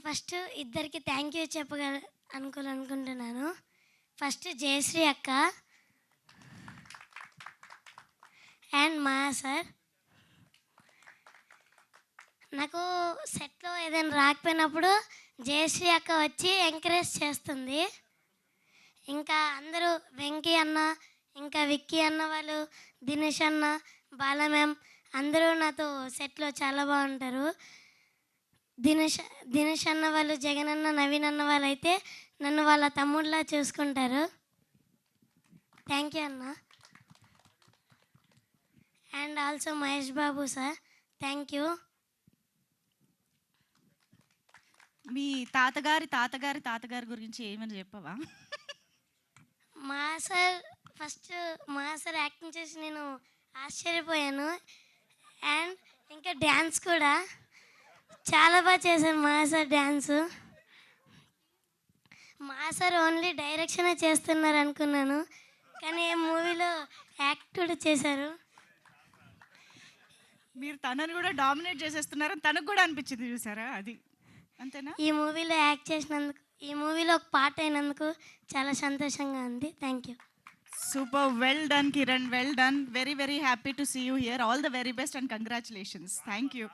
First ఇద్దరికి thank you అనుకుంటున్నాను. First Jayashree అక్క అండ్ మాయా సార్. నాకు సెట్లో ఏదైనా రాకపోయినప్పుడు జయశ్రీ అక్క వచ్చి ఎంకరేజ్ చేస్తుంది. ఇంకా అందరూ వెంకీ అన్న, ఇంకా విక్కీ అన్న వాళ్ళు, దినేష్ అన్న, బాల మ్యామ్ అందరూ నాతో సెట్లో చాలా బాగుంటారు. దినేష్ దినేష్ అన్న వాళ్ళు, జగన్ అన్న, నవీన్ అన్న వాళ్ళు అయితే నన్ను వాళ్ళ తమ్ముళ్ళలా చూసుకుంటారు. థ్యాంక్ యూ అన్న. And also Mahesh Babu sir, thank you. మీ తాతగారి గురించి ఏమని చెప్పవా? మా సార్ ఫస్ట్ మా సార్ యాక్టింగ్ చేసి నేను ఆశ్చర్యపోయాను. అండ్ ఇంకా డ్యాన్స్ కూడా చాలా బాగా చేశారు మా సార్ డ్యాన్సు. మా సార్ ఓన్లీ డైరెక్షనే చేస్తున్నారు అనుకున్నాను, కానీ ఈ మూవీలో యాక్ట్ కూడా చేశారు. మీరు తనని కూడా డామినేట్ చేసేస్తున్నారని తనకు కూడా అనిపించింది, చూసారా? అది అంతేనా? ఈ మూవీలో యాక్ట్ చేసినందుకు, ఈ మూవీలో ఒక పాట అయినందుకు చాలా సంతోషంగా ఉంది. Thank you. Super, well done Kiran, well done. Very very happy to see you here. All the very best and congratulations. Thank you.